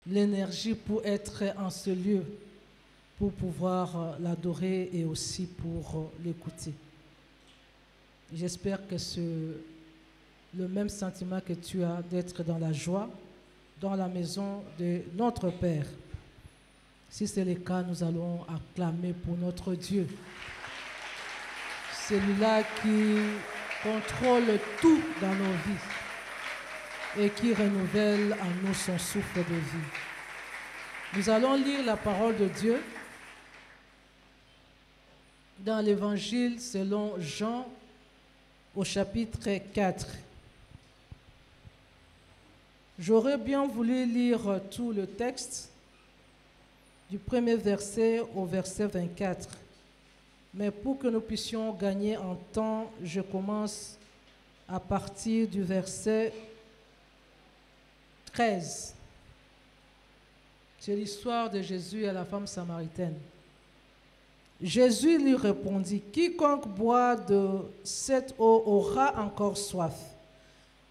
l'énergie pour être en ce lieu, pour pouvoir l'adorer et aussi pour l'écouter. J'espère que le même sentiment que tu as d'être dans la joie, dans la maison de notre Père. Si c'est le cas, nous allons acclamer pour notre Dieu. Celui-là qui contrôle tout dans nos vies et qui renouvelle en nous son souffle de vie. Nous allons lire la parole de Dieu dans l'Évangile selon Jean au chapitre 4. J'aurais bien voulu lire tout le texte du premier verset au verset 24. Mais pour que nous puissions gagner en temps, je commence à partir du verset 13. C'est l'histoire de Jésus et la femme samaritaine. Jésus lui répondit, « Quiconque boit de cette eau aura encore soif.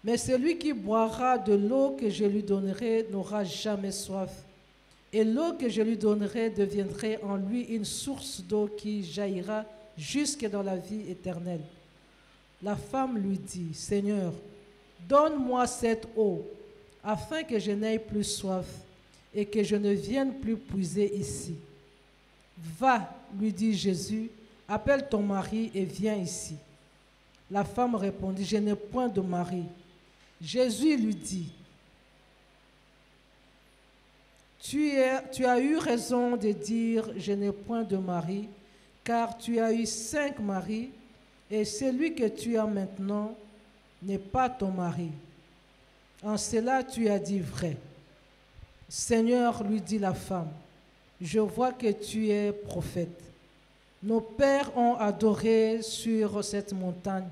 Mais celui qui boira de l'eau que je lui donnerai n'aura jamais soif. Et l'eau que je lui donnerai deviendra en lui une source d'eau qui jaillira jusque dans la vie éternelle. » La femme lui dit, « Seigneur, donne-moi cette eau, afin que je n'aie plus soif et que je ne vienne plus puiser ici. » « Va, lui dit Jésus, appelle ton mari et viens ici. » La femme répondit, « Je n'ai point de mari. » Jésus lui dit, tu as eu raison de dire, je n'ai point de mari, car tu as eu 5 maris, et celui que tu as maintenant n'est pas ton mari. En cela tu as dit vrai. Seigneur, lui dit la femme, je vois que tu es prophète. Nos pères ont adoré sur cette montagne,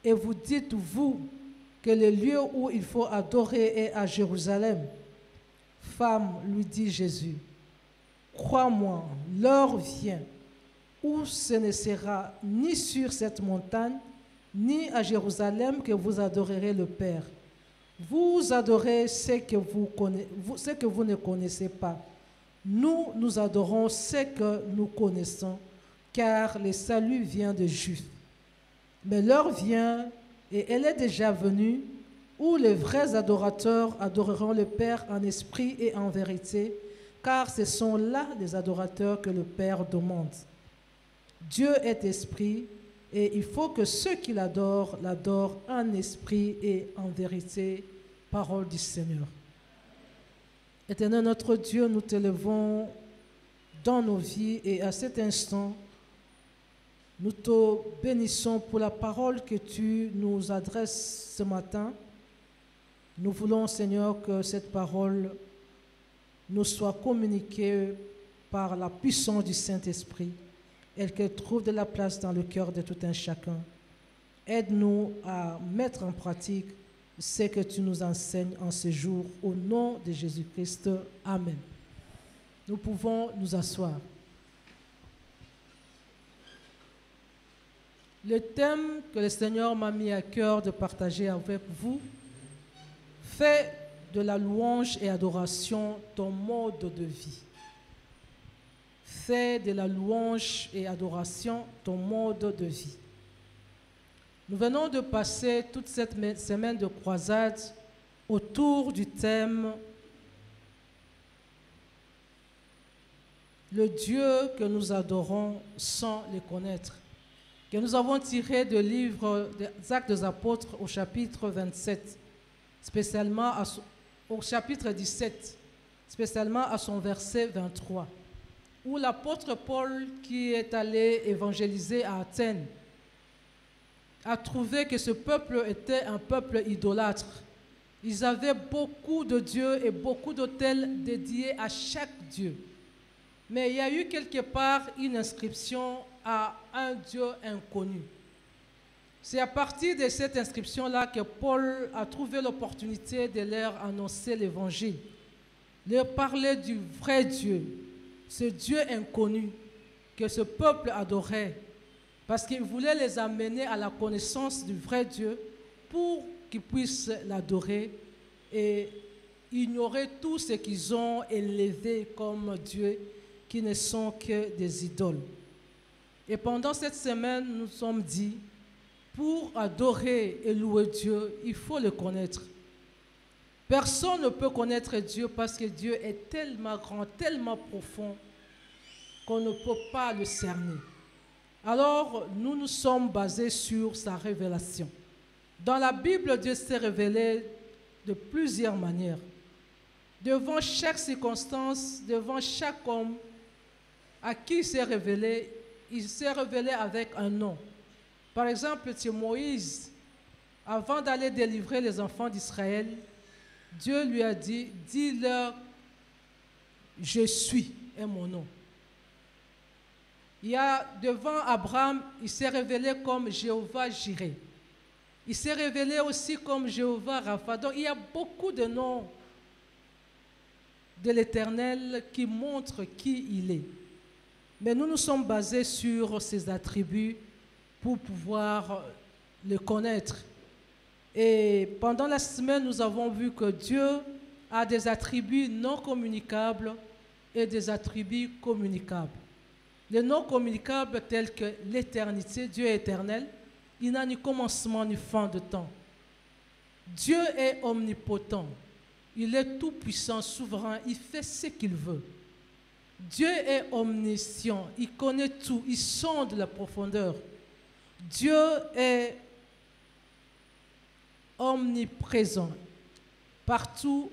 et vous dites, vous, que le lieu où il faut adorer est à Jérusalem. Femme, lui dit Jésus, crois-moi, l'heure vient où ce ne sera ni sur cette montagne, ni à Jérusalem que vous adorerez le Père. Vous adorez ce que vous ne connaissez pas. Nous adorons ce que nous connaissons, car le salut vient de Juifs. Mais l'heure vient, et elle est déjà venue, où les vrais adorateurs adoreront le Père en esprit et en vérité, car ce sont là les adorateurs que le Père demande. Dieu est esprit, et il faut que ceux qui l'adorent en esprit et en vérité. Parole du Seigneur. Éternel notre Dieu, nous t'élevons dans nos vies, et à cet instant, nous te bénissons pour la parole que tu nous adresses ce matin. Nous voulons, Seigneur, que cette parole nous soit communiquée par la puissance du Saint-Esprit et qu'elle trouve de la place dans le cœur de tout un chacun. Aide-nous à mettre en pratique ce que tu nous enseignes en ce jour. Au nom de Jésus-Christ, Amen. Nous pouvons nous asseoir. Le thème que le Seigneur m'a mis à cœur de partager avec vous, fais de la louange et adoration ton mode de vie. Fais de la louange et adoration ton mode de vie. Nous venons de passer toute cette semaine de croisade autour du thème le Dieu que nous adorons sans le connaître, que nous avons tiré du livre des Actes des Apôtres au chapitre 27, spécialement au chapitre 17, spécialement à son verset 23, où l'apôtre Paul, qui est allé évangéliser à Athènes, a trouvé que ce peuple était un peuple idolâtre. Ils avaient beaucoup de dieux et beaucoup d'autels dédiés à chaque dieu. Mais il y a eu quelque part une inscription à un Dieu inconnu. C'est à partir de cette inscription-là que Paul a trouvé l'opportunité de leur annoncer l'évangile, leur parler du vrai Dieu, ce Dieu inconnu que ce peuple adorait, parce qu'il voulait les amener à la connaissance du vrai Dieu pour qu'ils puissent l'adorer. Et ignorer tout ce qu'ils ont élevé comme Dieu, qui ne sont que des idoles. Et pendant cette semaine, nous nous sommes dit, pour adorer et louer Dieu, il faut le connaître. Personne ne peut connaître Dieu parce que Dieu est tellement grand, tellement profond, qu'on ne peut pas le cerner. Alors, nous nous sommes basés sur sa révélation. Dans la Bible, Dieu s'est révélé de plusieurs manières. Devant chaque circonstance, devant chaque homme à qui il s'est révélé avec un nom. Par exemple, c'est Moïse, avant d'aller délivrer les enfants d'Israël, Dieu lui a dit, dis-leur, je suis est mon nom. Il y a devant Abraham, il s'est révélé comme Jéhovah Jireh. Il s'est révélé aussi comme Jéhovah Rapha. Donc il y a beaucoup de noms de l'Éternel qui montrent qui il est. Mais nous nous sommes basés sur ses attributs pour pouvoir le connaître. Et pendant la semaine, nous avons vu que Dieu a des attributs non communicables et des attributs communicables. Les non communicables tels que l'éternité, Dieu est éternel, il n'a ni commencement ni fin de temps. Dieu est omnipotent, il est tout-puissant, souverain, il fait ce qu'il veut. Dieu est omniscient, il connaît tout, il sonde la profondeur. Dieu est omniprésent, partout,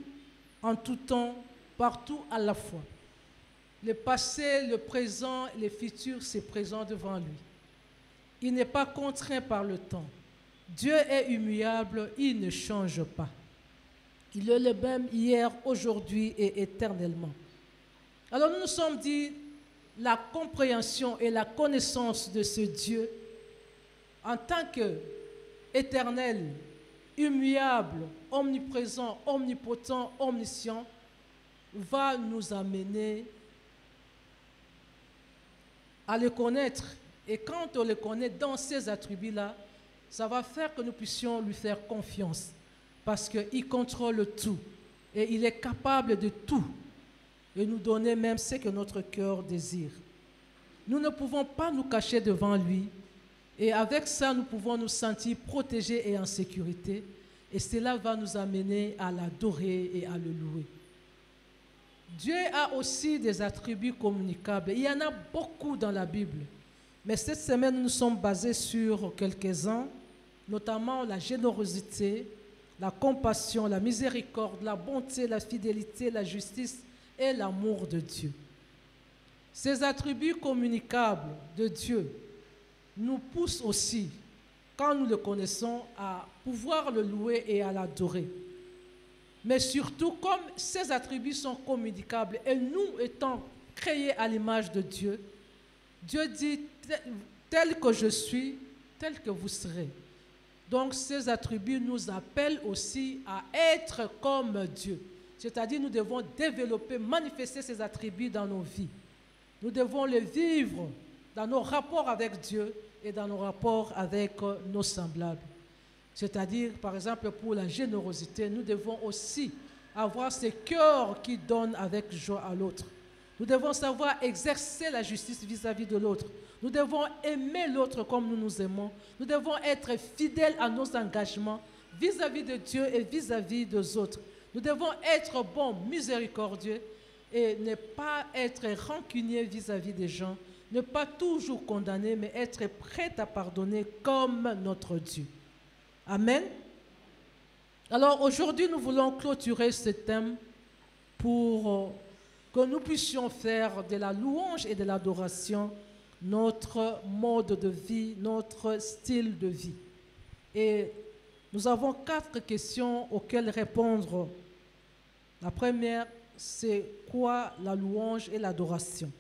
en tout temps, partout à la fois. Le passé, le présent, le futur, c'est présent devant lui. Il n'est pas contraint par le temps. Dieu est immuable, il ne change pas. Il est le même hier, aujourd'hui et éternellement. Alors nous nous sommes dit, la compréhension et la connaissance de ce Dieu, en tant qu'éternel, immuable, omniprésent, omnipotent, omniscient, va nous amener à le connaître. Et quand on le connaît dans ces attributs-là, ça va faire que nous puissions lui faire confiance. Parce qu'il contrôle tout. Et il est capable de tout. Et nous donner même ce que notre cœur désire. Nous ne pouvons pas nous cacher devant lui. Et avec ça, nous pouvons nous sentir protégés et en sécurité. Et cela va nous amener à l'adorer et à le louer. Dieu a aussi des attributs communicables. Il y en a beaucoup dans la Bible. Mais cette semaine, nous nous sommes basés sur quelques-uns, notamment la générosité, la compassion, la miséricorde, la bonté, la fidélité, la justice et l'amour de Dieu. Ces attributs communicables de Dieu nous poussent aussi, quand nous le connaissons, à pouvoir le louer et à l'adorer. Mais surtout, comme ces attributs sont communicables et nous étant créés à l'image de Dieu, Dieu dit, tel que je suis, tel que vous serez. Donc ces attributs nous appellent aussi à être comme Dieu. C'est-à-dire nous devons développer, manifester ces attributs dans nos vies. Nous devons les vivre dans nos rapports avec Dieu et dans nos rapports avec nos semblables. C'est-à-dire, par exemple, pour la générosité, nous devons aussi avoir ce cœur qui donne avec joie à l'autre. Nous devons savoir exercer la justice vis-à-vis de l'autre. Nous devons aimer l'autre comme nous nous aimons. Nous devons être fidèles à nos engagements vis-à-vis de Dieu et vis-à-vis des autres. Nous devons être bons, miséricordieux et ne pas être rancuniers vis-à-vis des gens. Ne pas toujours condamner, mais être prêt à pardonner comme notre Dieu. Amen. Alors aujourd'hui, nous voulons clôturer ce thème pour que nous puissions faire de la louange et de l'adoration notre mode de vie, notre style de vie. Et nous avons 4 questions auxquelles répondre. La première, c'est quoi la louange et l'adoration?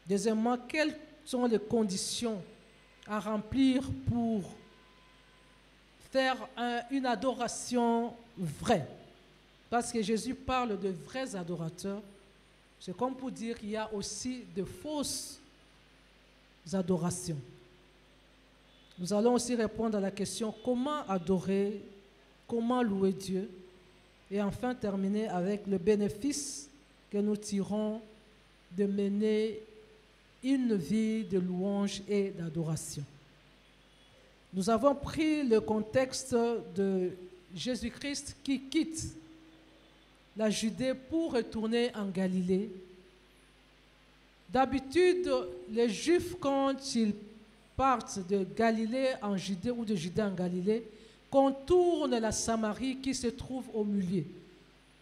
Deuxièmement, quelles sont les conditions à remplir pour faire une adoration vraie? Parce que Jésus parle de vrais adorateurs. C'est comme pour dire qu'il y a aussi de fausses adorations. Nous allons aussi répondre à la question comment adorer, comment louer Dieu. et enfin terminer avec le bénéfice que nous tirons de mener une vie de louange et d'adoration. Nous avons pris le contexte de Jésus-Christ qui quitte la Judée pour retourner en Galilée. D'habitude, les Juifs, quand ils partent de Galilée en Judée ou de Judée en Galilée, contournent la Samarie qui se trouve au milieu.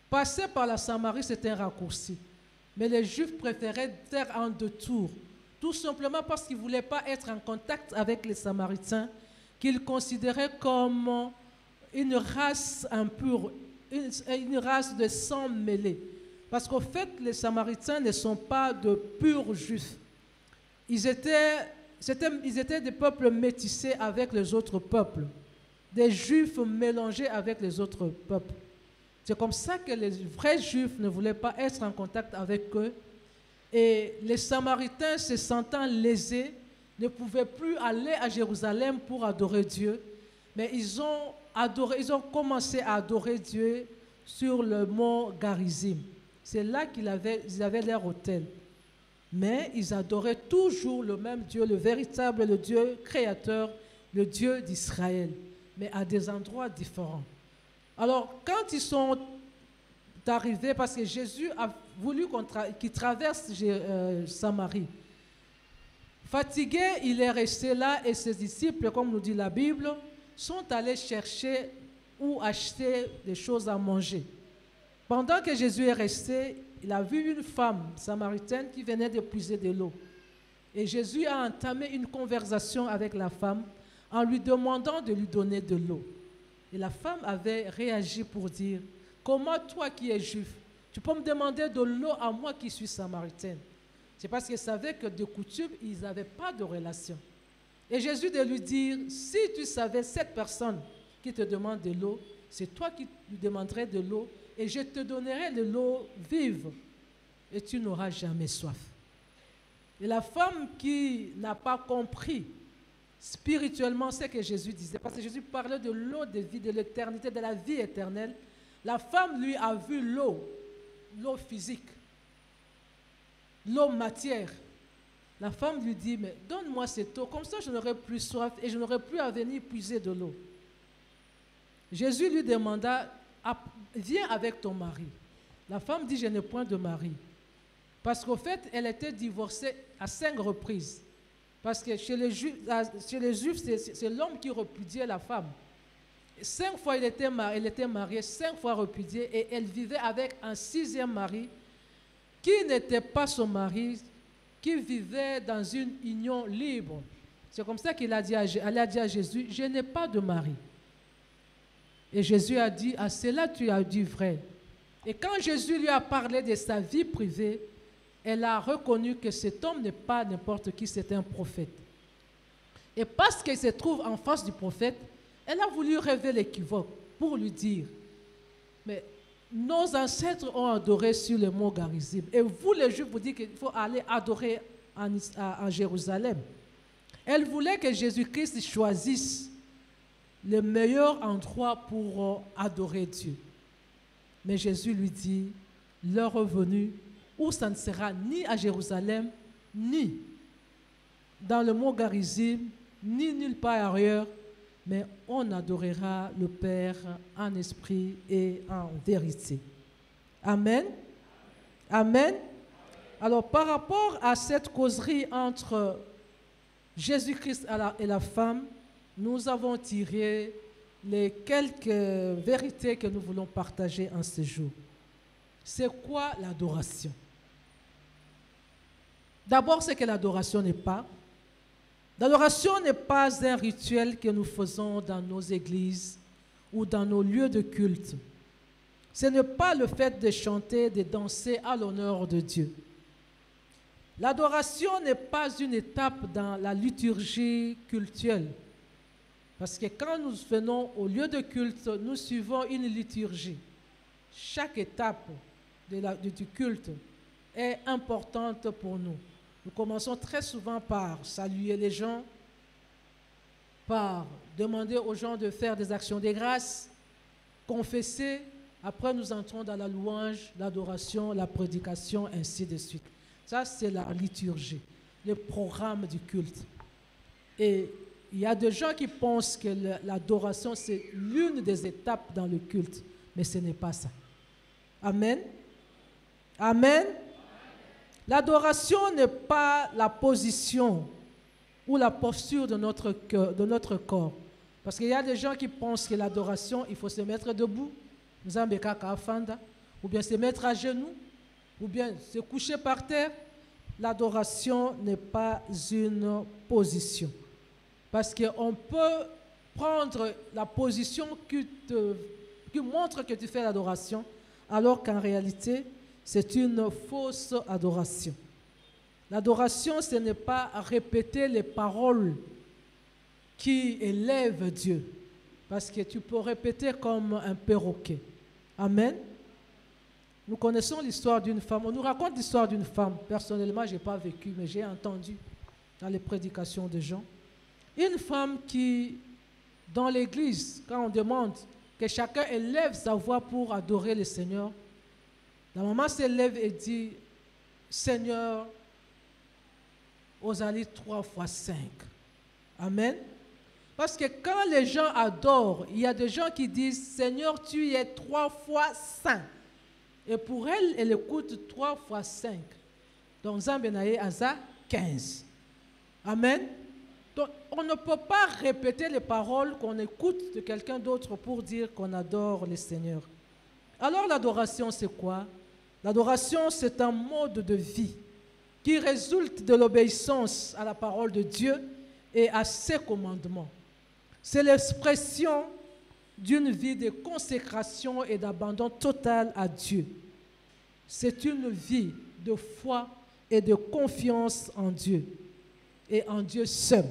Passer par la Samarie, c'est un raccourci. Mais les Juifs préféraient faire un détour, tout simplement parce qu'ils ne voulaient pas être en contact avec les Samaritains, qu'ils considéraient comme une race impure, une race de sang mêlé. Parce qu'au fait, les Samaritains ne sont pas de purs Juifs. Ils étaient des peuples métissés avec les autres peuples, des Juifs mélangés avec les autres peuples. C'est comme ça que les vrais Juifs ne voulaient pas être en contact avec eux. Et les Samaritains, se sentant lésés, ne pouvaient plus aller à Jérusalem pour adorer Dieu. Mais ils ont commencé à adorer Dieu sur le mont Garizim. C'est là qu'ils avaient leur autel. Mais ils adoraient toujours le même Dieu, le véritable, le Dieu créateur, le Dieu d'Israël, mais à des endroits différents. Alors, quand ils sont arrivés, parce que Jésus a voulu qu'ils traversent Samarie, fatigué, il est resté là et ses disciples, comme nous dit la Bible, sont allés chercher ou acheter des choses à manger. Pendant que Jésus est resté, il a vu une femme samaritaine qui venait de puiser de l'eau. Et Jésus a entamé une conversation avec la femme en lui demandant de lui donner de l'eau. Et la femme avait réagi pour dire, « Comment toi qui es juif, tu peux me demander de l'eau à moi qui suis samaritaine ?» C'est parce qu'ils savaient que de coutume, ils n'avaient pas de relation. Et Jésus de lui dire, « Si tu savais cette personne qui te demande de l'eau, c'est toi qui lui demanderais de l'eau, et je te donnerai de l'eau vive, et tu n'auras jamais soif. » Et la femme qui n'a pas compris spirituellement ce que Jésus disait, parce que Jésus parlait de l'eau de vie, de l'éternité, de la vie éternelle, la femme lui a vu l'eau physique, l'eau matière. La femme lui dit, mais donne-moi cette eau, comme ça je n'aurai plus soif et je n'aurai plus à venir puiser de l'eau. Jésus lui demanda, viens avec ton mari. La femme dit, je n'ai point de mari. Parce qu'au fait, elle était divorcée à 5 reprises. Parce que chez les Juifs, c'est l'homme qui repudiait la femme. 5 fois elle était mariée, 5 fois repudiée, et elle vivait avec un 6e mari qui n'était pas son mari, qui vivait dans une union libre. C'est comme ça qu'elle a dit à Jésus, je n'ai pas de mari. Et Jésus a dit, à cela tu as dit vrai. Et quand Jésus lui a parlé de sa vie privée, elle a reconnu que cet homme n'est pas n'importe qui, c'est un prophète. Et parce qu'elle se trouve en face du prophète, elle a voulu relever l'équivoque pour lui dire, mais nos ancêtres ont adoré sur le mont Garizim. Et vous les Juifs, vous dites qu'il faut aller adorer en Jérusalem. Elle voulait que Jésus-Christ choisisse le meilleur endroit pour adorer Dieu. Mais Jésus lui dit, l'heure est venue où ça ne sera ni à Jérusalem, ni dans le mont Garizim, ni nulle part ailleurs, mais on adorera le Père en esprit et en vérité. Amen. Amen. Alors, par rapport à cette causerie entre Jésus-Christ et la femme, nous avons tiré les quelques vérités que nous voulons partager en ce jour. C'est quoi l'adoration? D'abord, c'est que l'adoration n'est pas. L'adoration n'est pas un rituel que nous faisons dans nos églises ou dans nos lieux de culte. Ce n'est pas le fait de chanter, de danser à l'honneur de Dieu. L'adoration n'est pas une étape dans la liturgie cultuelle. Parce que quand nous venons au lieu de culte, nous suivons une liturgie. Chaque étape du culte est importante pour nous. Nous commençons très souvent par saluer les gens, par demander aux gens de faire des actions de grâce, confesser, Après, nous entrons dans la louange, l'adoration, la prédication, ainsi de suite. Ça, c'est la liturgie, le programme du culte. Et il y a des gens qui pensent que l'adoration, c'est l'une des étapes dans le culte, mais ce n'est pas ça. Amen. Amen. L'adoration n'est pas la position ou la posture de notre cœur, de notre corps. Parce qu'il y a des gens qui pensent que l'adoration, il faut se mettre debout, ou bien se mettre à genoux, ou bien se coucher par terre. L'adoration n'est pas une position. Parce qu'on peut prendre la position qui montre que tu fais l'adoration, alors qu'en réalité, c'est une fausse adoration. L'adoration, ce n'est pas répéter les paroles qui élèvent Dieu. Parce que tu peux répéter comme un perroquet. Amen. Nous connaissons l'histoire d'une femme. On nous raconte l'histoire d'une femme. Personnellement, je n'ai pas vécu, mais j'ai entendu dans les prédications de gens. Une femme qui, dans l'église, quand on demande que chacun élève sa voix pour adorer le Seigneur, la maman s'élève et dit, Seigneur, Osali 3 fois 5. Amen. Parce que quand les gens adorent, il y a des gens qui disent, Seigneur, tu es 3 fois saint. Et pour elle, elle écoute 3 fois 5. Donc, Zambenaye Aza 15. Amen. Donc, on ne peut pas répéter les paroles qu'on écoute de quelqu'un d'autre pour dire qu'on adore le Seigneur. Alors, l'adoration, c'est quoi? L'adoration, c'est un mode de vie qui résulte de l'obéissance à la parole de Dieu et à ses commandements. C'est l'expression d'une vie de consécration et d'abandon total à Dieu. C'est une vie de foi et de confiance en Dieu et en Dieu seul.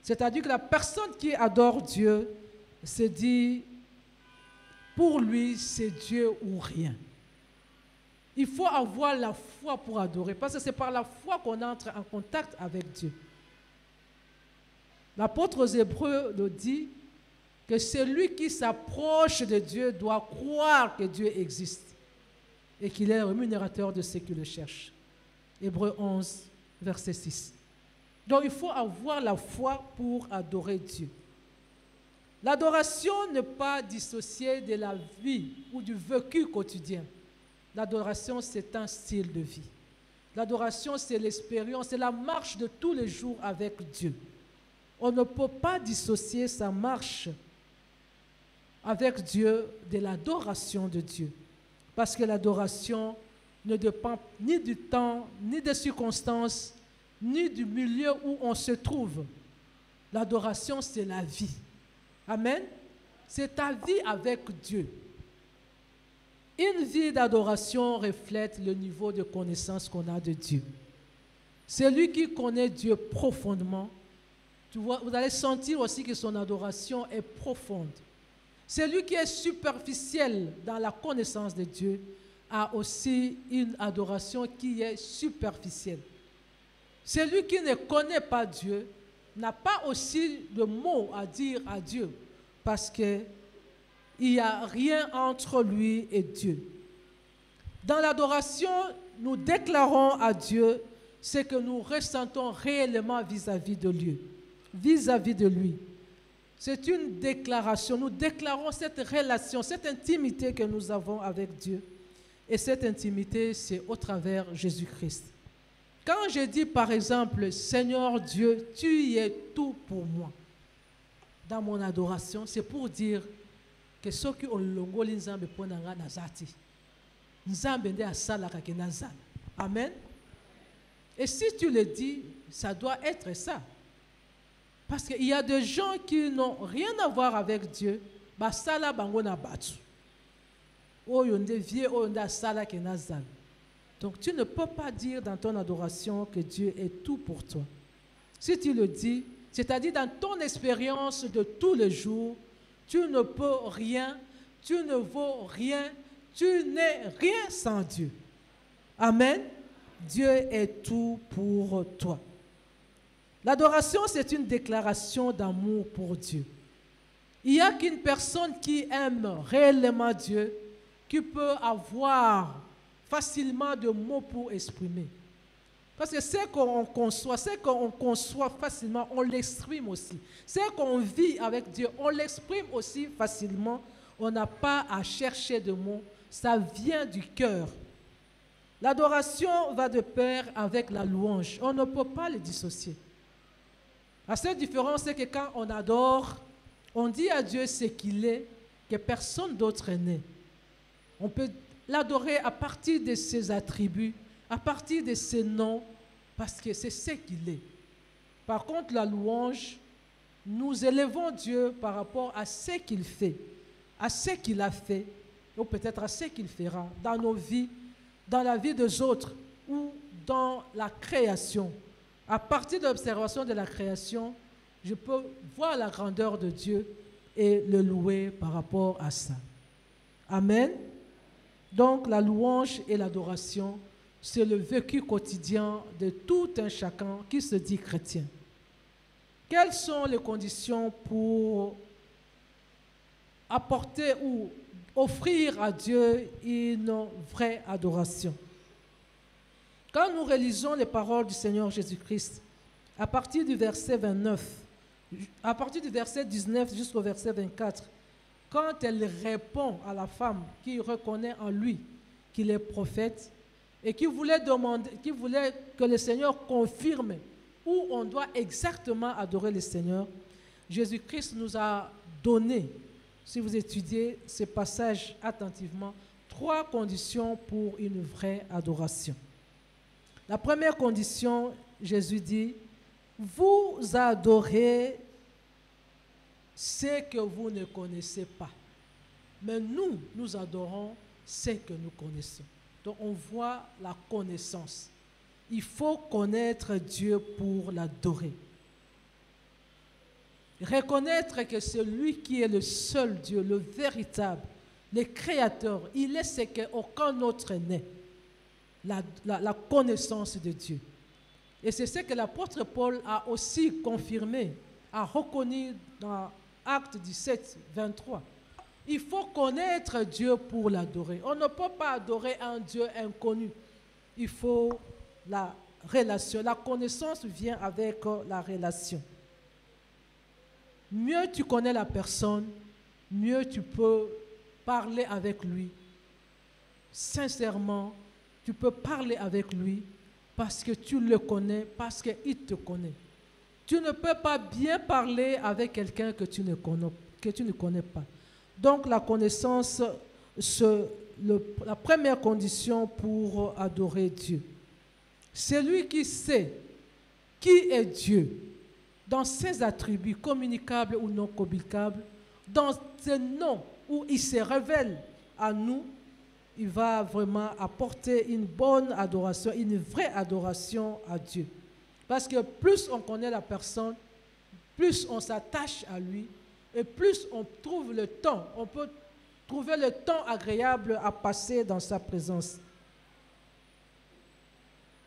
C'est-à-dire que la personne qui adore Dieu se dit, pour lui, c'est Dieu ou rien. Il faut avoir la foi pour adorer, parce que c'est par la foi qu'on entre en contact avec Dieu. L'apôtre aux Hébreux nous dit que celui qui s'approche de Dieu doit croire que Dieu existe et qu'il est rémunérateur de ceux qui le cherchent. Hébreux 11, verset 6. Donc il faut avoir la foi pour adorer Dieu. L'adoration n'est pas dissociée de la vie ou du vécu quotidien. L'adoration, c'est un style de vie. L'adoration, c'est l'expérience, c'est la marche de tous les jours avec Dieu. On ne peut pas dissocier sa marche avec Dieu de l'adoration de Dieu. Parce que l'adoration ne dépend ni du temps, ni des circonstances, ni du milieu où on se trouve. L'adoration, c'est la vie. Amen. C'est ta vie avec Dieu. Une vie d'adoration reflète le niveau de connaissance qu'on a de Dieu. Celui qui connaît Dieu profondément, vous allez sentir aussi que son adoration est profonde. Celui qui est superficiel dans la connaissance de Dieu a aussi une adoration qui est superficielle. Celui qui ne connaît pas Dieu n'a pas aussi de mots à dire à Dieu parce qu'il n'y a rien entre lui et Dieu. Dans l'adoration, nous déclarons à Dieu ce que nous ressentons réellement vis-à-vis de lui. Vis-à-vis de lui. C'est une déclaration. Nous déclarons cette relation, cette intimité que nous avons avec Dieu. Et cette intimité, c'est au travers Jésus-Christ. Quand je dis par exemple, Seigneur Dieu, tu es tout pour moi, dans mon adoration, c'est pour dire que ce qui ont longoli nzambe ponanga nazati. Nzambe nde asalaka ke nazala. Amen. Et si tu le dis, ça doit être ça. Parce qu'il y a des gens qui n'ont rien à voir avec Dieu. Basala bango na batu. Oyo nde vie oyo nde asala ke nazala. Donc tu ne peux pas dire dans ton adoration que Dieu est tout pour toi. Si tu le dis, c'est-à-dire dans ton expérience de tous les jours, tu ne peux rien, tu ne vaux rien, tu n'es rien sans Dieu. Amen. Dieu est tout pour toi. L'adoration, c'est une déclaration d'amour pour Dieu. Il n'y a qu'une personne qui aime réellement Dieu, qui peut avoir facilement de mots pour exprimer. Parce que ce qu'on conçoit facilement, on l'exprime aussi. Ce qu'on vit avec Dieu, on l'exprime aussi facilement. On n'a pas à chercher de mots, ça vient du cœur. L'adoration va de pair avec la louange. On ne peut pas les dissocier. La seule différence, c'est que quand on adore, on dit à Dieu ce qu'il est, que personne d'autre n'est. On peut l'adorer à partir de ses attributs, à partir de ses noms, parce que c'est ce qu'il est. Par contre, la louange, nous élevons Dieu par rapport à ce qu'il fait, à ce qu'il a fait, ou peut-être à ce qu'il fera dans nos vies, dans la vie des autres ou dans la création. À partir de l'observation de la création, je peux voir la grandeur de Dieu et le louer par rapport à ça. Amen. Donc la louange et l'adoration, c'est le vécu quotidien de tout un chacun qui se dit chrétien. Quelles sont les conditions pour apporter ou offrir à Dieu une vraie adoration? Quand nous réalisons les paroles du Seigneur Jésus-Christ, à partir du verset 29, à partir du verset 19 jusqu'au verset 24, quand elle répond à la femme qui reconnaît en lui qu'il est prophète et qui voulait que le Seigneur confirme où on doit exactement adorer le Seigneur, Jésus-Christ nous a donné, si vous étudiez ce passage attentivement, 3 conditions pour une vraie adoration. La première condition, Jésus dit, vous adorez ce que vous ne connaissez pas. Mais nous adorons ce que nous connaissons. Donc on voit la connaissance. Il faut connaître Dieu pour l'adorer. Reconnaître que c'est lui qui est le seul Dieu, le véritable, le créateur. Il est ce qu'aucun autre n'est. La connaissance de Dieu. Et c'est ce que l'apôtre Paul a aussi confirmé, a reconnu dans Actes 17, 23. Il faut connaître Dieu pour l'adorer. On ne peut pas adorer un Dieu inconnu. Il faut la relation. La connaissance vient avec la relation. Mieux tu connais la personne, mieux tu peux parler avec lui. Sincèrement, tu peux parler avec lui parce que tu le connais, parce qu'il te connaît. Tu ne peux pas bien parler avec quelqu'un que tu ne connais pas. Donc la connaissance, c'est la première condition pour adorer Dieu. Celui qui sait qui est Dieu, dans ses attributs communicables ou non communicables, dans ses noms où il se révèle à nous, il va vraiment apporter une bonne adoration, une vraie adoration à Dieu. Parce que plus on connaît la personne, plus on s'attache à lui et plus on trouve le temps, on peut trouver le temps agréable à passer dans sa présence.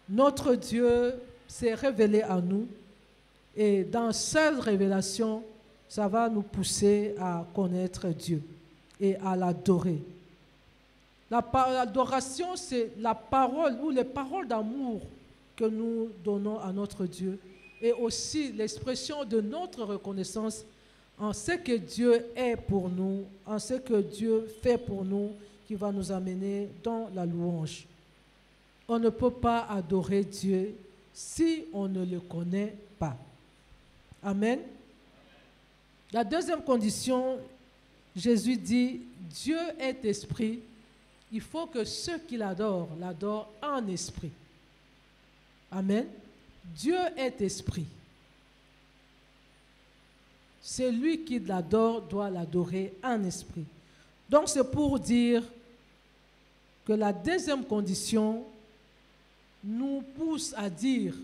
Notre Dieu s'est révélé à nous et dans cette révélation, ça va nous pousser à connaître Dieu et à l'adorer. L'adoration, c'est la parole ou les paroles d'amour que nous donnons à notre Dieu et aussi l'expression de notre reconnaissance en ce que Dieu est pour nous, en ce que Dieu fait pour nous, qui va nous amener dans la louange. On ne peut pas adorer Dieu si on ne le connaît pas. Amen. La deuxième condition, Jésus dit, Dieu est esprit. Il faut que ceux qui l'adorent en esprit. Amen. Dieu est esprit. Celui qui l'adore doit l'adorer en esprit. Donc c'est pour dire que la deuxième condition nous pousse à dire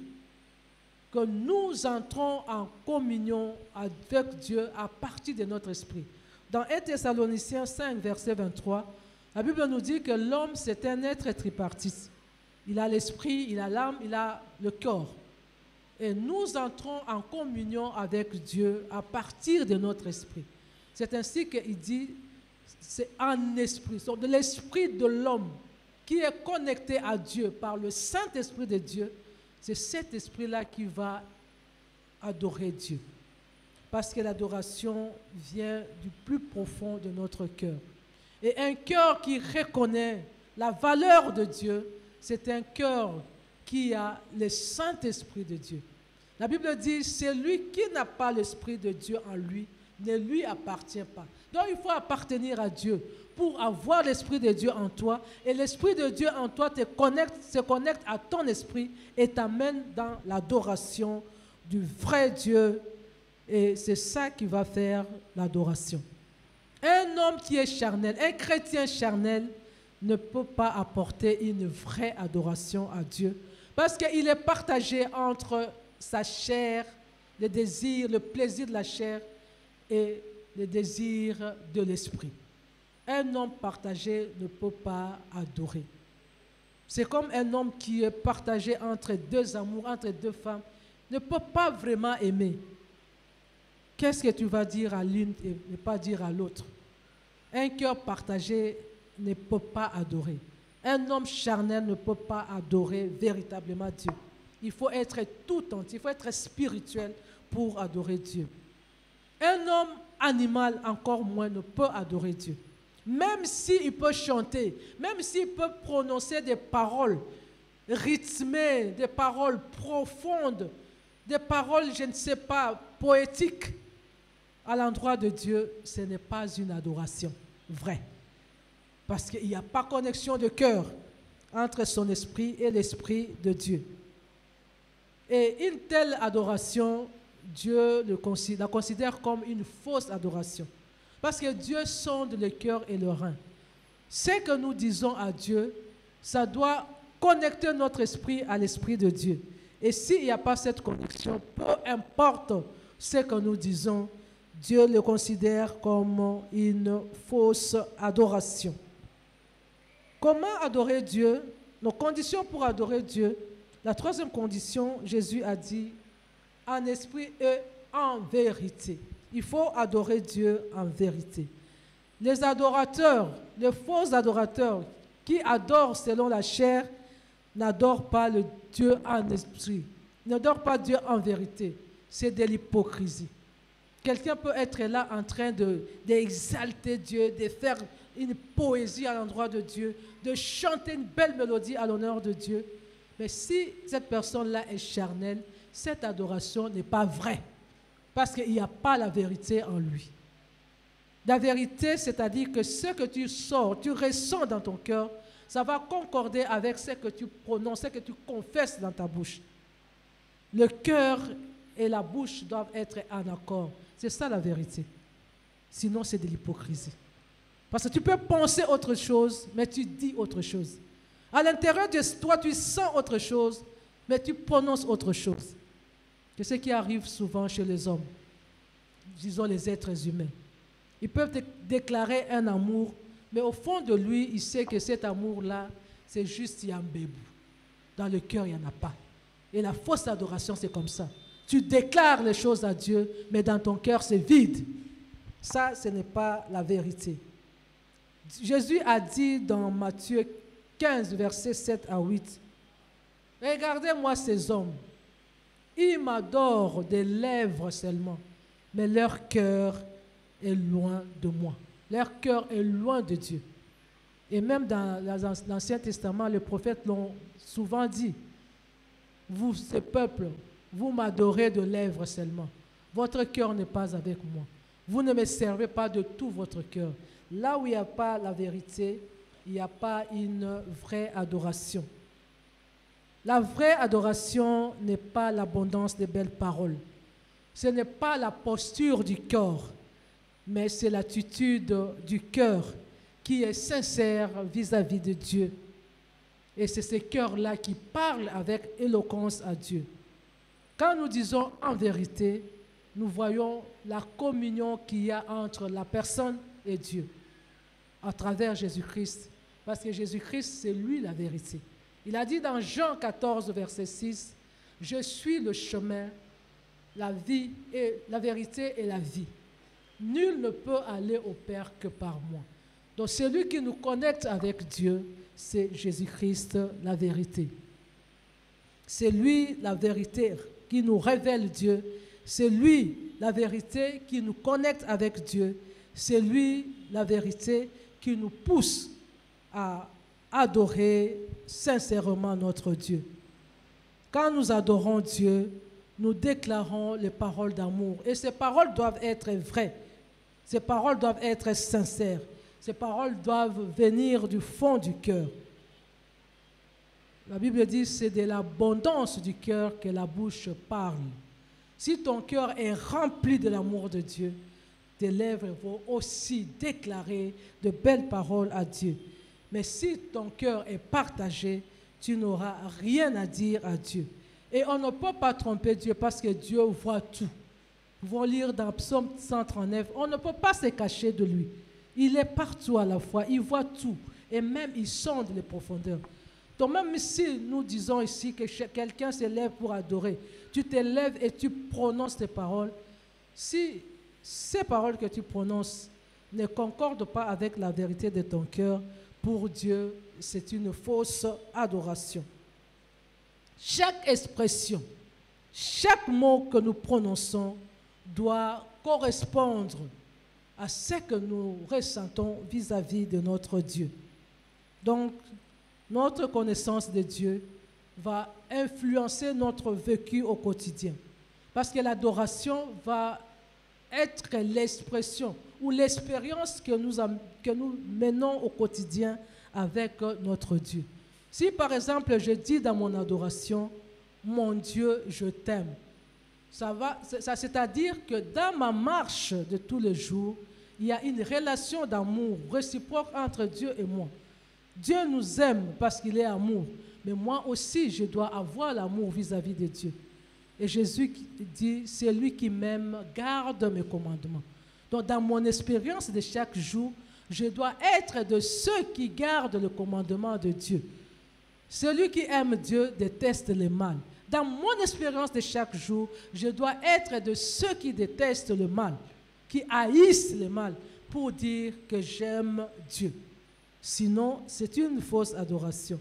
que nous entrons en communion avec Dieu à partir de notre esprit. Dans 1 Thessaloniciens 5, verset 23, la Bible nous dit que l'homme, c'est un être tripartite. Il a l'esprit, il a l'âme, il a le corps. Et nous entrons en communion avec Dieu à partir de notre esprit. C'est ainsi qu'il dit, c'est un esprit, de l'esprit de l'homme qui est connecté à Dieu par le Saint-Esprit de Dieu, c'est cet esprit-là qui va adorer Dieu. Parce que l'adoration vient du plus profond de notre cœur. Et un cœur qui reconnaît la valeur de Dieu, c'est un cœur qui a le Saint-Esprit de Dieu. La Bible dit, celui qui n'a pas l'Esprit de Dieu en lui, ne lui appartient pas. Donc il faut appartenir à Dieu pour avoir l'Esprit de Dieu en toi. Et l'Esprit de Dieu en toi se connecte à ton esprit et t'amène dans l'adoration du vrai Dieu. Et c'est ça qui va faire l'adoration. Un homme qui est charnel, un chrétien charnel, ne peut pas apporter une vraie adoration à Dieu parce qu'il est partagé entre sa chair, le désir, le plaisir de la chair et le désir de l'esprit. Un homme partagé ne peut pas adorer. C'est comme un homme qui est partagé entre deux amours, entre deux femmes, ne peut pas vraiment aimer. Qu'est-ce que tu vas dire à l'une et ne pas dire à l'autre? Un cœur partagé ne peut pas adorer. Un homme charnel ne peut pas adorer véritablement Dieu. Il faut être tout entier, il faut être spirituel pour adorer Dieu. Un homme animal, encore moins, ne peut adorer Dieu. Même s'il peut chanter, même s'il peut prononcer des paroles rythmées, des paroles profondes, des paroles, je ne sais pas, poétiques, à l'endroit de Dieu, ce n'est pas une adoration vraie. Parce qu'il n'y a pas connexion de cœur entre son esprit et l'esprit de Dieu. Et une telle adoration, Dieu la considère comme une fausse adoration. Parce que Dieu sonde le cœur et le rein. Ce que nous disons à Dieu, ça doit connecter notre esprit à l'esprit de Dieu. Et s'il n'y a pas cette connexion, peu importe ce que nous disons, Dieu le considère comme une fausse adoration. Comment adorer Dieu? Nos conditions pour adorer Dieu. La troisième condition, Jésus a dit, en esprit et en vérité. Il faut adorer Dieu en vérité. Les adorateurs, les faux adorateurs qui adorent selon la chair, n'adorent pas le Dieu en esprit, n'adorent pas Dieu en vérité. C'est de l'hypocrisie. Quelqu'un peut être là en train d'exalter Dieu, de faire une poésie à l'endroit de Dieu, de chanter une belle mélodie à l'honneur de Dieu. Mais si cette personne-là est charnelle, cette adoration n'est pas vraie. Parce qu'il n'y a pas la vérité en lui. La vérité, c'est-à-dire que ce que tu sors, tu ressens dans ton cœur, ça va concorder avec ce que tu prononces, ce que tu confesses dans ta bouche. Le cœur et la bouche doivent être en accord. C'est ça la vérité. Sinon, c'est de l'hypocrisie. Parce que tu peux penser autre chose, mais tu dis autre chose. À l'intérieur de toi, tu sens autre chose, mais tu prononces autre chose. C'est ce qui arrive souvent chez les hommes, disons les êtres humains. Ils peuvent déclarer un amour, mais au fond de lui, il sait que cet amour-là, c'est juste un bébou. Dans le cœur, il n'y en a pas. Et la fausse adoration, c'est comme ça. Tu déclares les choses à Dieu, mais dans ton cœur, c'est vide. Ça, ce n'est pas la vérité. Jésus a dit dans Matthieu 15, versets 7 à 8, « Regardez-moi ces hommes. Ils m'adorent des lèvres seulement, mais leur cœur est loin de moi. Leur cœur est loin de Dieu. » Et même dans l'Ancien Testament, les prophètes l'ont souvent dit. « Vous, ces peuples, vous m'adorez de lèvres seulement. Votre cœur n'est pas avec moi. Vous ne me servez pas de tout votre cœur. » Là où il n'y a pas la vérité, il n'y a pas une vraie adoration. La vraie adoration n'est pas l'abondance des belles paroles. Ce n'est pas la posture du corps, mais c'est l'attitude du cœur qui est sincère vis-à-vis de Dieu. Et c'est ce cœur-là qui parle avec éloquence à Dieu. Quand nous disons en vérité, nous voyons la communion qu'il y a entre la personne et Dieu à travers Jésus-Christ. Parce que Jésus-Christ, c'est lui la vérité. Il a dit dans Jean 14, verset 6, « Je suis le chemin, la vérité et la vie. Nul ne peut aller au Père que par moi. » Donc celui qui nous connecte avec Dieu, c'est Jésus-Christ, la vérité. C'est lui, la vérité, qui nous révèle Dieu. C'est lui, la vérité, qui nous connecte avec Dieu. C'est lui, la vérité, qui nous pousse à adorer sincèrement notre Dieu. Quand nous adorons Dieu, nous déclarons les paroles d'amour. Et ces paroles doivent être vraies. Ces paroles doivent être sincères. Ces paroles doivent venir du fond du cœur. La Bible dit que c'est de l'abondance du cœur que la bouche parle. Si ton cœur est rempli de l'amour de Dieu, tes lèvres vont aussi déclarer de belles paroles à Dieu. Mais si ton cœur est partagé, tu n'auras rien à dire à Dieu. Et on ne peut pas tromper Dieu parce que Dieu voit tout. Vous allez lire dans Psaume 139, on ne peut pas se cacher de lui. Il est partout à la fois, il voit tout. Et même il sonde les profondeurs. Donc même si nous disons ici que quelqu'un se lève pour adorer, tu te lèves et tu prononces tes paroles. Si ces paroles que tu prononces ne concordent pas avec la vérité de ton cœur, pour Dieu, c'est une fausse adoration. Chaque expression, chaque mot que nous prononçons doit correspondre à ce que nous ressentons vis-à-vis de notre Dieu. Donc, notre connaissance de Dieu va influencer notre vécu au quotidien. Parce que l'adoration va être l'expression ou l'expérience que nous menons au quotidien avec notre Dieu. Si par exemple je dis dans mon adoration, mon Dieu, je t'aime, c'est-à-dire que dans ma marche de tous les jours, il y a une relation d'amour réciproque entre Dieu et moi. Dieu nous aime parce qu'il est amour, mais moi aussi je dois avoir l'amour vis-à-vis de Dieu. Et Jésus dit, c'est lui qui m'aime, garde mes commandements. Donc dans mon expérience de chaque jour, je dois être de ceux qui gardent le commandement de Dieu. Celui qui aime Dieu déteste le mal. Dans mon expérience de chaque jour, je dois être de ceux qui détestent le mal, qui haïssent le mal, pour dire que j'aime Dieu. Sinon, c'est une fausse adoration.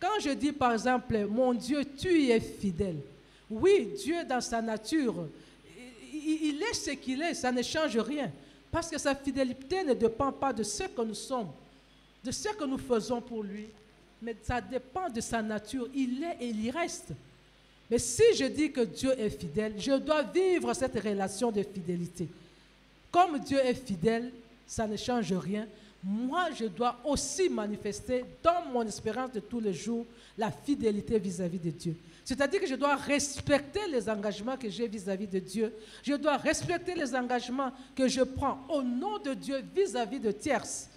Quand je dis par exemple, mon Dieu, tu es fidèle. Oui, Dieu dans sa nature, il est ce qu'il est, ça ne change rien. Parce que sa fidélité ne dépend pas de ce que nous sommes, de ce que nous faisons pour lui, mais ça dépend de sa nature. Il est et il y reste. Mais si je dis que Dieu est fidèle, je dois vivre cette relation de fidélité. Comme Dieu est fidèle, ça ne change rien. Moi, je dois aussi manifester dans mon expérience de tous les jours la fidélité vis-à-vis de Dieu. C'est-à-dire que je dois respecter les engagements que j'ai vis-à-vis de Dieu. Je dois respecter les engagements que je prends au nom de Dieu vis-à-vis de tierces.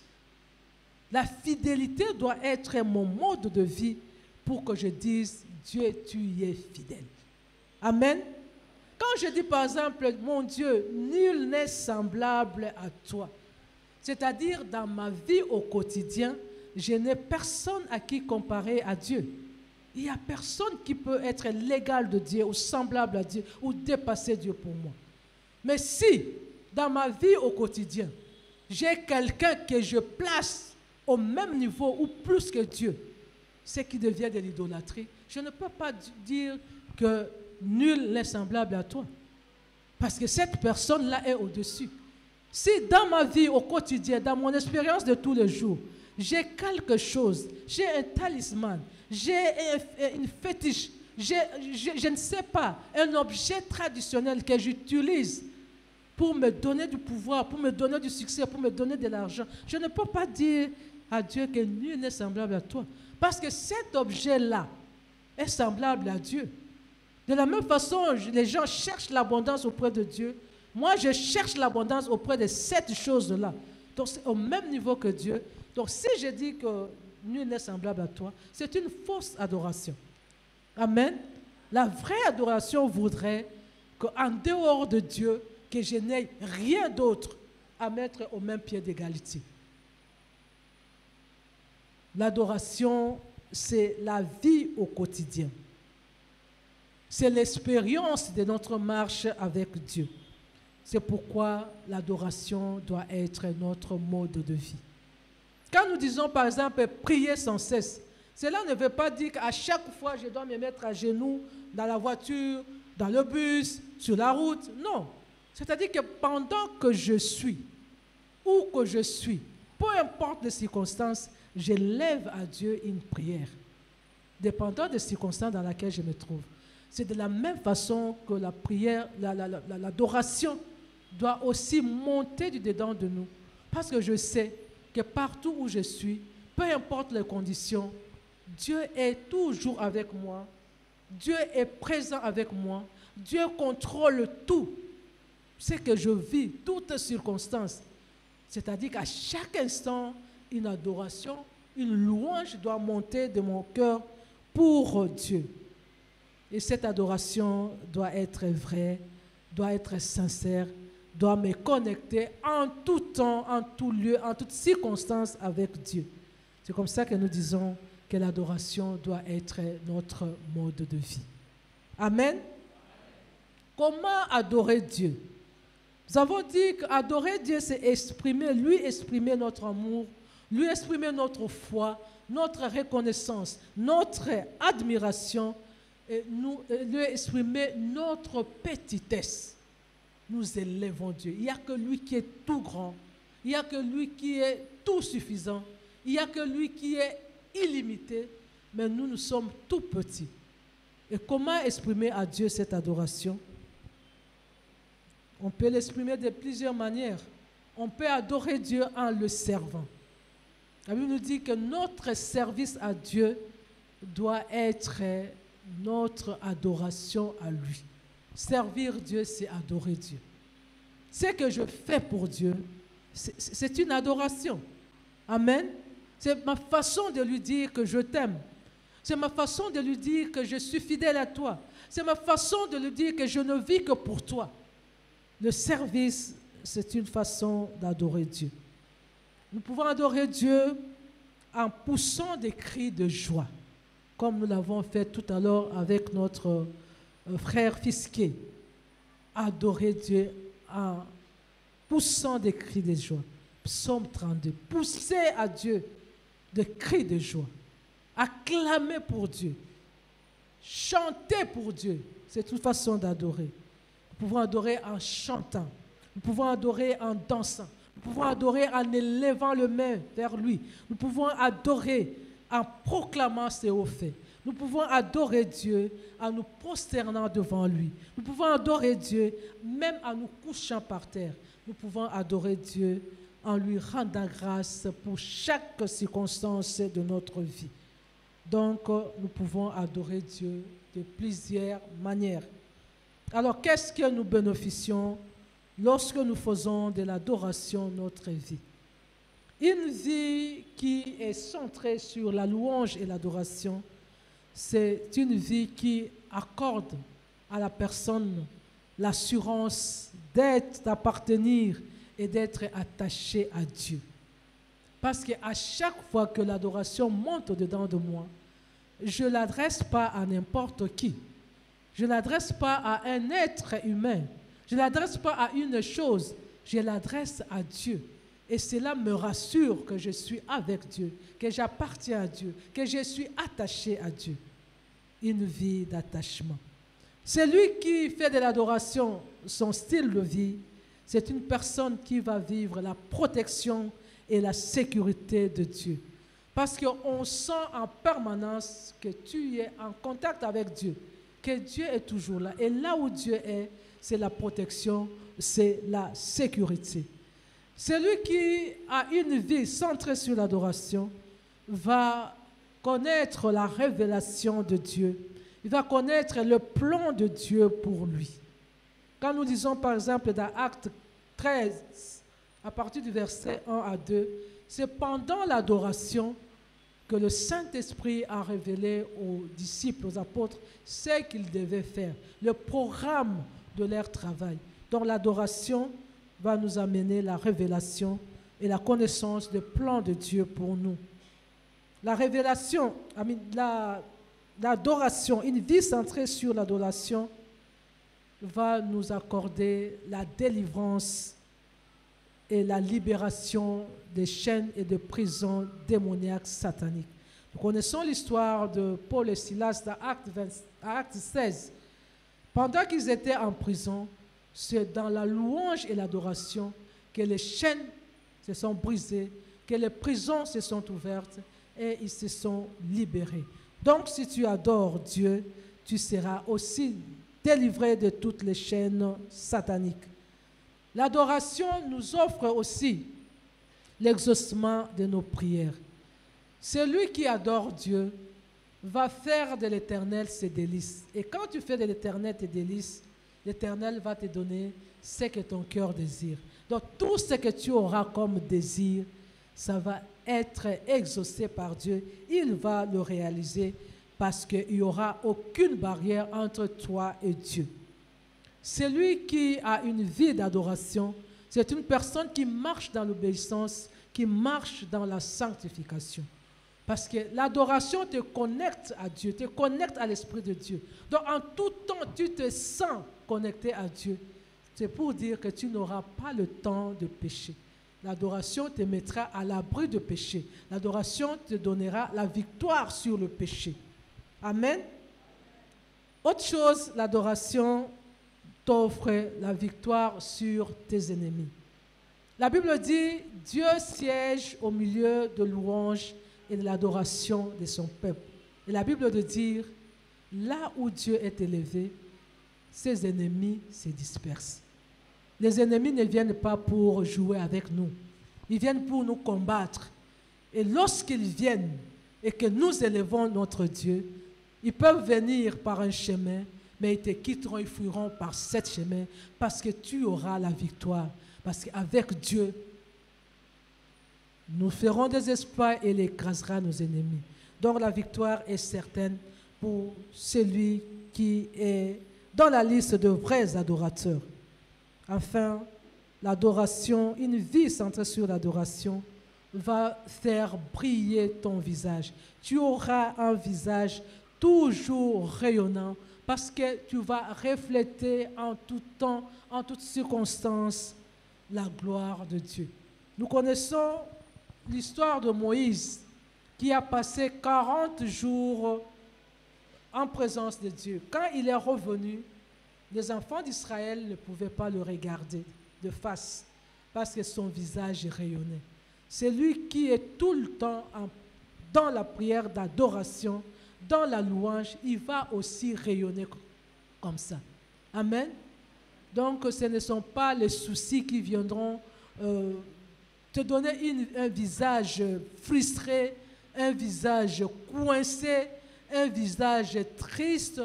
La fidélité doit être mon mode de vie pour que je dise, Dieu, tu y es fidèle. Amen. Quand je dis par exemple, mon Dieu, nul n'est semblable à toi. C'est-à-dire, dans ma vie au quotidien, je n'ai personne à qui comparer à Dieu. Il n'y a personne qui peut être l'égal de Dieu ou semblable à Dieu ou dépasser Dieu pour moi. Mais si, dans ma vie au quotidien, j'ai quelqu'un que je place au même niveau ou plus que Dieu, ce qui devient de l'idolâtrie, je ne peux pas dire que nul n'est semblable à toi. Parce que cette personne-là est au-dessus. Si dans ma vie au quotidien, dans mon expérience de tous les jours, j'ai quelque chose, j'ai un talisman, j'ai une fétiche, je ne sais pas, un objet traditionnel que j'utilise pour me donner du pouvoir, pour me donner du succès, pour me donner de l'argent, je ne peux pas dire à Dieu que nul n'est semblable à toi. Parce que cet objet-là est semblable à Dieu. De la même façon, les gens cherchent l'abondance auprès de Dieu. Moi, je cherche l'abondance auprès de cette chose-là. Donc, c'est au même niveau que Dieu. Donc, si je dis que nul n'est semblable à toi, c'est une fausse adoration. Amen. La vraie adoration voudrait qu'en dehors de Dieu, que je n'ai rien d'autre à mettre au même pied d'égalité. L'adoration, c'est la vie au quotidien. C'est l'expérience de notre marche avec Dieu. C'est pourquoi l'adoration doit être notre mode de vie. Quand nous disons par exemple prier sans cesse, cela ne veut pas dire qu'à chaque fois je dois me mettre à genoux dans la voiture, dans le bus, sur la route. Non. C'est-à-dire que pendant que je suis, où que je suis, peu importe les circonstances, je lève à Dieu une prière, dépendant des circonstances dans lesquelles je me trouve. C'est de la même façon que la prière, l'adoration doit aussi monter du dedans de nous. Parce que je sais que partout où je suis, peu importe les conditions, Dieu est toujours avec moi. Dieu est présent avec moi. Dieu contrôle tout ce que je vis, toutes circonstances. C'est-à-dire qu'à chaque instant, une adoration, une louange doit monter de mon cœur pour Dieu. Et cette adoration doit être vraie, doit être sincère, doit me connecter en tout temps, en tout lieu, en toutes circonstances avec Dieu. C'est comme ça que nous disons que l'adoration doit être notre mode de vie. Amen. Comment adorer Dieu? Nous avons dit qu'adorer Dieu, c'est lui exprimer notre amour, lui exprimer notre foi, notre reconnaissance, notre admiration, et lui exprimer notre petitesse. Nous élèvons Dieu. Il n'y a que lui qui est tout grand. Il n'y a que lui qui est tout suffisant. Il n'y a que lui qui est illimité. Mais nous sommes tout petits. Et comment exprimer à Dieu cette adoration? On peut l'exprimer de plusieurs manières. On peut adorer Dieu en le servant. La Bible nous dit que notre service à Dieu doit être notre adoration à lui. Servir Dieu, c'est adorer Dieu. Ce que je fais pour Dieu, c'est une adoration. Amen. C'est ma façon de lui dire que je t'aime. C'est ma façon de lui dire que je suis fidèle à toi. C'est ma façon de lui dire que je ne vis que pour toi. Le service, c'est une façon d'adorer Dieu. Nous pouvons adorer Dieu en poussant des cris de joie, comme nous l'avons fait tout à l'heure avec notre frère Fisquet. Adorer Dieu en poussant des cris de joie. Psaume 32. Pousser à Dieu des cris de joie. Acclamer pour Dieu. Chanter pour Dieu. C'est une façon d'adorer. Nous pouvons adorer en chantant. Nous pouvons adorer en dansant. Nous pouvons adorer en élevant le main vers lui. Nous pouvons adorer en proclamant ses hauts faits. Nous pouvons adorer Dieu en nous prosternant devant lui. Nous pouvons adorer Dieu même en nous couchant par terre. Nous pouvons adorer Dieu en lui rendant grâce pour chaque circonstance de notre vie. Donc, nous pouvons adorer Dieu de plusieurs manières. Alors, qu'est-ce que nous bénéficions lorsque nous faisons de l'adoration notre vie? Une vie qui est centrée sur la louange et l'adoration, c'est une vie qui accorde à la personne l'assurance d'appartenir et d'être attaché à Dieu. Parce qu'à chaque fois que l'adoration monte au-dedans de moi, je ne l'adresse pas à n'importe qui. Je ne l'adresse pas à un être humain. Je ne l'adresse pas à une chose. Je l'adresse à Dieu. Et cela me rassure que je suis avec Dieu, que j'appartiens à Dieu, que je suis attaché à Dieu. Une vie d'attachement. Celui qui fait de l'adoration son style de vie, c'est une personne qui va vivre la protection et la sécurité de Dieu. Parce qu'on sent en permanence que tu es en contact avec Dieu, que Dieu est toujours là. Et là où Dieu est, c'est la protection, c'est la sécurité. Celui qui a une vie centrée sur l'adoration va connaître la révélation de Dieu. Il va connaître le plan de Dieu pour lui. Quand nous disons par exemple dans Actes 13, à partir du verset 1 à 2, c'est pendant l'adoration que le Saint-Esprit a révélé aux disciples, aux apôtres, ce qu'ils devaient faire, le programme de leur travail. Donc l'adoration va nous amener la révélation et la connaissance du plan de Dieu pour nous. La révélation, l'adoration, une vie centrée sur l'adoration va nous accorder la délivrance et la libération des chaînes et de prisons démoniaques sataniques. Nous connaissons l'histoire de Paul et Silas dans Acte 16. Pendant qu'ils étaient en prison, c'est dans la louange et l'adoration que les chaînes se sont brisées, que les prisons se sont ouvertes et ils se sont libérés. Donc, si tu adores Dieu, tu seras aussi délivré de toutes les chaînes sataniques. L'adoration nous offre aussi l'exaucement de nos prières. Celui qui adore Dieu va faire de l'Éternel ses délices. Et quand tu fais de l'Éternel tes délices, l'Éternel va te donner ce que ton cœur désire. Donc tout ce que tu auras comme désir, ça va être exaucé par Dieu. Il va le réaliser parce qu'il n'y aura aucune barrière entre toi et Dieu. Celui qui a une vie d'adoration, c'est une personne qui marche dans l'obéissance, qui marche dans la sanctification. Parce que l'adoration te connecte à Dieu, te connecte à l'Esprit de Dieu. Donc en tout temps, tu te sens connecté à Dieu. C'est pour dire que tu n'auras pas le temps de pécher. L'adoration te mettra à l'abri de péché. L'adoration te donnera la victoire sur le péché. Amen. Autre chose, l'adoration t'offre la victoire sur tes ennemis. La Bible dit, Dieu siège au milieu de louanges et de l'adoration de son peuple. Et la Bible de dire, là où Dieu est élevé, ses ennemis se dispersent. Les ennemis ne viennent pas pour jouer avec nous. Ils viennent pour nous combattre. Et lorsqu'ils viennent et que nous élevons notre Dieu, ils peuvent venir par un chemin, mais ils te quitteront, ils fuiront par cet chemin parce que tu auras la victoire. Parce qu'avec Dieu, nous ferons des exploits et il écrasera nos ennemis. Donc la victoire est certaine pour celui qui est dans la liste de vrais adorateurs. Enfin, l'adoration, une vie centrée sur l'adoration va faire briller ton visage. Tu auras un visage toujours rayonnant parce que tu vas refléter en tout temps, en toutes circonstances, la gloire de Dieu. Nous connaissons l'histoire de Moïse qui a passé 40 jours en présence de Dieu. Quand il est revenu, les enfants d'Israël ne pouvaient pas le regarder de face parce que son visage rayonnait. C'est lui qui est tout le temps dans la prière d'adoration, dans la louange, il va aussi rayonner comme ça. Amen. Donc ce ne sont pas les soucis qui viendront te donner un visage frustré, un visage coincé, un visage triste,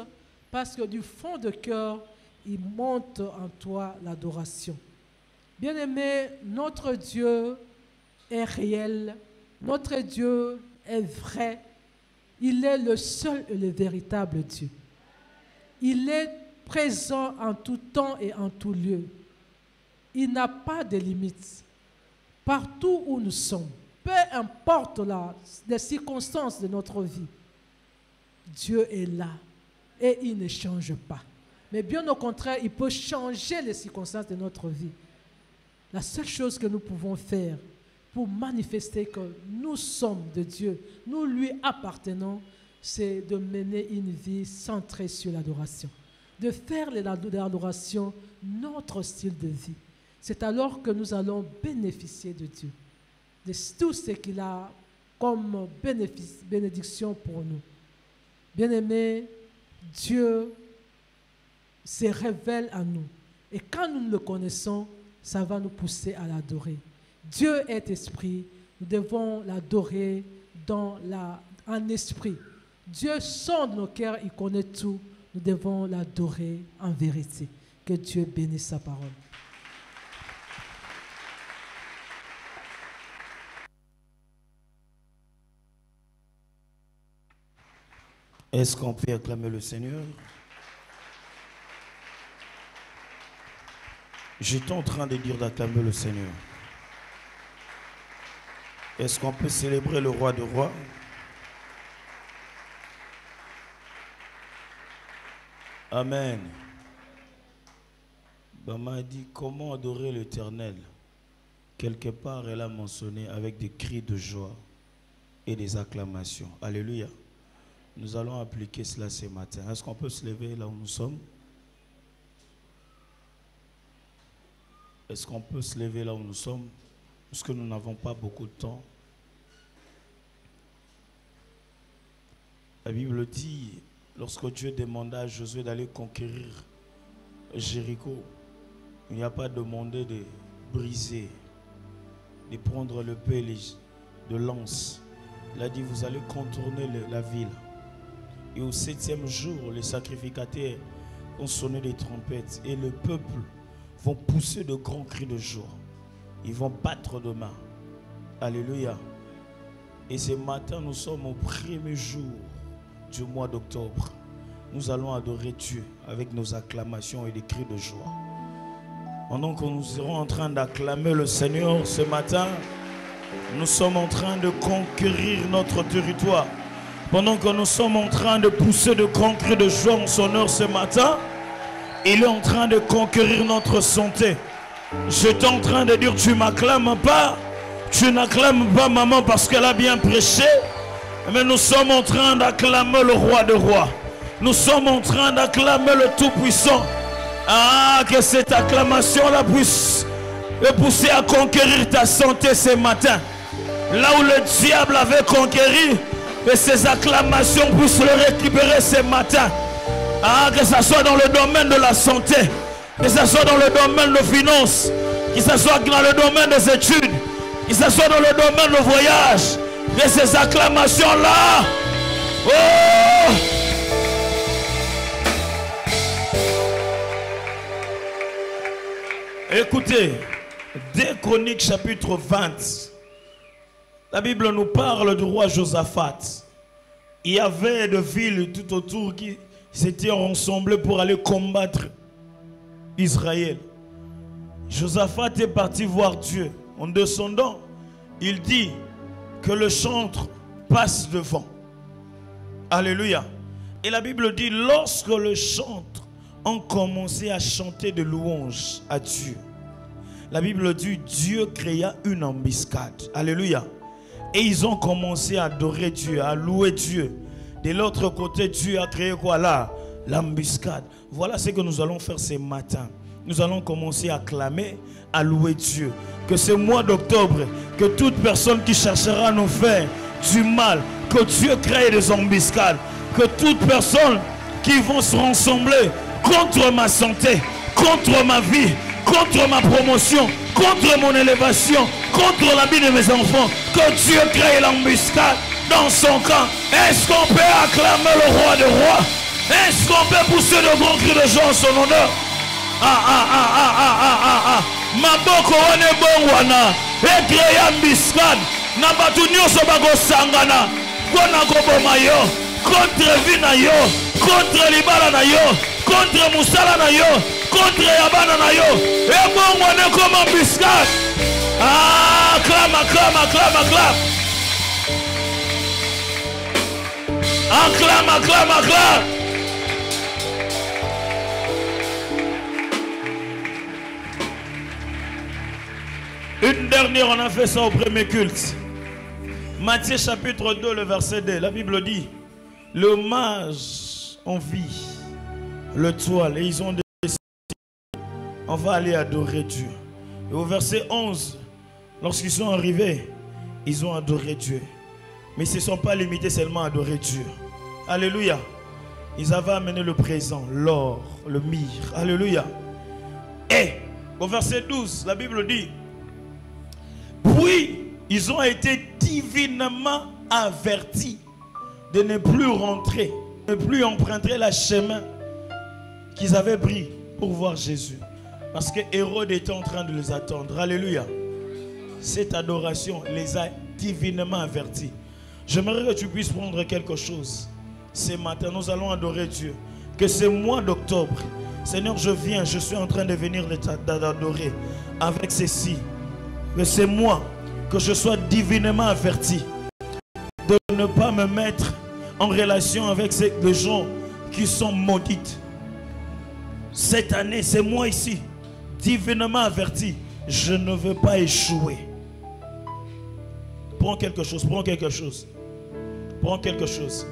parce que du fond de cœur, il monte en toi l'adoration. Bien-aimé, notre Dieu est réel, notre Dieu est vrai, il est le seul et le véritable Dieu. Il est présent en tout temps et en tout lieu. Il n'a pas de limites. Partout où nous sommes, peu importe les circonstances de notre vie, Dieu est là et il ne change pas. Mais bien au contraire, il peut changer les circonstances de notre vie. La seule chose que nous pouvons faire pour manifester que nous sommes de Dieu, nous lui appartenons, c'est de mener une vie centrée sur l'adoration. De faire de l'adoration notre style de vie. C'est alors que nous allons bénéficier de Dieu, de tout ce qu'il a comme bénédiction pour nous. Bien-aimés, Dieu se révèle à nous. Et quand nous le connaissons, ça va nous pousser à l'adorer. Dieu est esprit, nous devons l'adorer en esprit. Dieu sonde nos cœurs, il connaît tout, nous devons l'adorer en vérité. Que Dieu bénisse sa parole. Est-ce qu'on peut acclamer le Seigneur? J'étais en train de dire d'acclamer le Seigneur. Est-ce qu'on peut célébrer le roi des rois? Amen. Bama dit comment adorer l'Éternel? Quelque part, elle a mentionné avec des cris de joie et des acclamations. Alléluia. Nous allons appliquer cela ce matin. Est-ce qu'on peut se lever là où nous sommes? Est-ce qu'on peut se lever là où nous sommes? Parce que nous n'avons pas beaucoup de temps. La Bible dit, lorsque Dieu demanda à Josué d'aller conquérir Jéricho, il n'y a pas demandé de briser, de prendre le l'épée de lance. Il a dit, vous allez contourner la ville. Et au 7e jour, les sacrificateurs ont sonné des trompettes et le peuple vont pousser de grands cris de joie. Ils vont battre de main. Alléluia. Et ce matin, nous sommes au premier jour du mois d'octobre. Nous allons adorer Dieu avec nos acclamations et des cris de joie. Pendant que nous serons en train d'acclamer le Seigneur ce matin, nous sommes en train de conquérir notre territoire. Pendant que nous sommes en train de pousser de grands cris de joie en son heure ce matin, il est en train de conquérir notre santé. J'étais en train de dire, tu m'acclames pas, tu n'acclames pas maman parce qu'elle a bien prêché, mais nous sommes en train d'acclamer le roi des rois. Nous sommes en train d'acclamer le Tout-Puissant. Ah, que cette acclamation-là puisse te pousser à conquérir ta santé ce matin. Là où le diable avait conquéri, que ces acclamations puissent le récupérer ce matin. Ah, que ce soit dans le domaine de la santé, que ce soit dans le domaine de finances, que ce soit dans le domaine des études, que ce soit dans le domaine de voyage, que ces acclamations-là, oh! Écoutez, 2 Chroniques chapitre 20, la Bible nous parle du roi Josaphat. Il y avait des villes tout autour qui s'étaient rassemblées pour aller combattre Israël. Josaphat est parti voir Dieu. En descendant, il dit que le chantre passe devant. Alléluia. Et la Bible dit, lorsque le chantre ont commencé à chanter de louanges à Dieu, la Bible dit, Dieu créa une embuscade. Alléluia. Et ils ont commencé à adorer Dieu, à louer Dieu. De l'autre côté, Dieu a créé quoi là? L'embuscade. Voilà ce que nous allons faire ce matin. Nous allons commencer à clamer, à louer Dieu. Que ce mois d'octobre, que toute personne qui cherchera à nous faire du mal, que Dieu crée des embuscades. Que toute personne qui vont se rassembler contre ma santé, contre ma vie, contre ma promotion, contre mon élévation, contre la vie de mes enfants, que Dieu crée l'embuscade dans son camp. Est-ce qu'on peut acclamer le roi des rois? Est-ce qu'on peut pousser de grands cris de joie en son honneur? Maboko wane bongwana e créé embuscade na batu nyonso bakosangana mpona koboma yo, contre vie na yo, contre libala na yo, contre musala na yo, contre yabana na yo, et bon on est comme embuscade. Ah, acclame, acclame, acclame, acclame. Acclame, acclame, acclame. Une dernière, on a fait ça au premier culte. Matthieu chapitre 2, le verset 2, la Bible dit, le mage en vit le toile et ils ont décidé, on va aller adorer Dieu. Et au verset 11, lorsqu'ils sont arrivés, ils ont adoré Dieu. Mais ils ne se sont pas limités seulement à adorer Dieu. Alléluia. Ils avaient amené le présent, l'or, le myrrhe. Alléluia. Et au verset 12, la Bible dit, puis ils ont été divinement avertis de ne plus rentrer, de ne plus emprunter le chemin qu'ils avaient pris pour voir Jésus. Parce que Hérode était en train de les attendre. Alléluia. Cette adoration les a divinement avertis. J'aimerais que tu puisses prendre quelque chose. Ce matin, nous allons adorer Dieu. Que ce mois d'octobre, Seigneur, je viens, je suis en train de venir t'adorer avec ceci. Que c'est moi, que je sois divinement averti de ne pas me mettre en relation avec les gens qui sont maudits. Cette année, c'est moi ici, divinement averti Je ne veux pas échouer. Prends quelque chose, prends quelque chose. Prends quelque chose.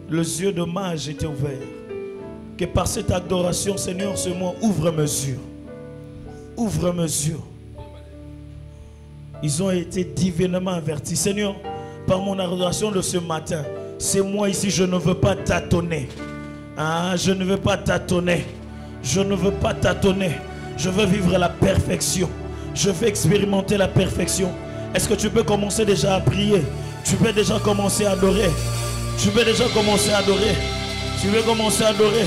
Les yeux de mage étaient ouverts. Que par cette adoration, Seigneur, ce mois, ouvre mes yeux. Ouvre mes yeux. Ils ont été divinement avertis. Seigneur, par mon adoration de ce matin, c'est moi ici, je ne veux pas tâtonner. Ah, je ne veux pas tâtonner. Je ne veux pas tâtonner. Je veux vivre la perfection. Je veux expérimenter la perfection. Est-ce que tu peux commencer déjà à prier? Tu peux déjà commencer à adorer. Tu peux déjà commencer à adorer. Tu veux commencer à adorer.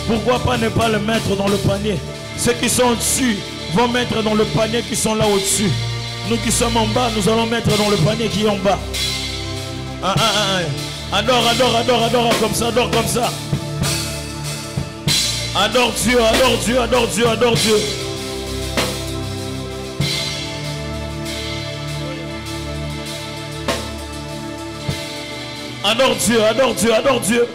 Pourquoi pas ne pas le mettre dans le panier? Ceux qui sont au-dessus vont mettre dans le panier qui sont là au-dessus. Nous qui sommes en bas, nous allons mettre dans le panier qui est en bas. Adore, adore, adore, adore comme ça, adore comme ça. Adore Dieu, adore Dieu, adore Dieu, adore Dieu. Adore Dieu, adore Dieu, adore Dieu.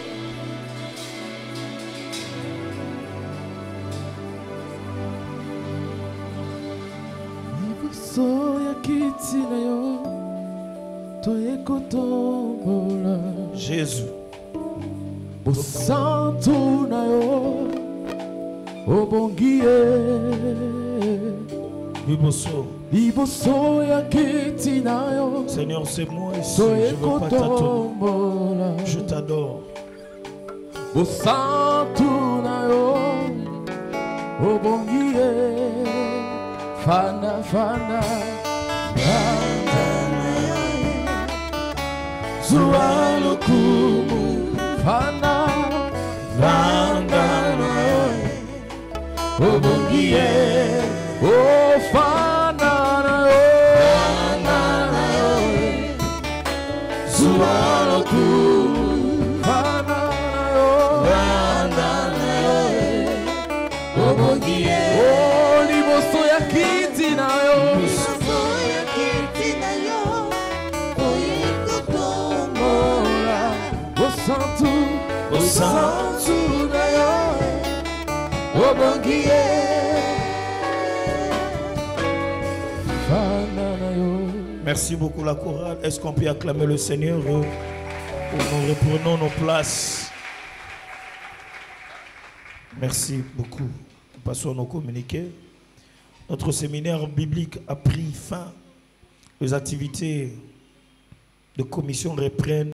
Jésus. Seigneur, c'est moi ici. Je ne veux pas t'attendre. Je t'adore. Fana, fana, Zualo kumu, fana, fana, obongie, oh fana, Zualo kumu, fana, obongie, oh liboso ya kiti na yo. Merci beaucoup la chorale. Est-ce qu'on peut acclamer le Seigneur? Nous reprenons nos places. Merci beaucoup. Passons à nos communiqués. Notre séminaire biblique a pris fin. Les activités de commission reprennent.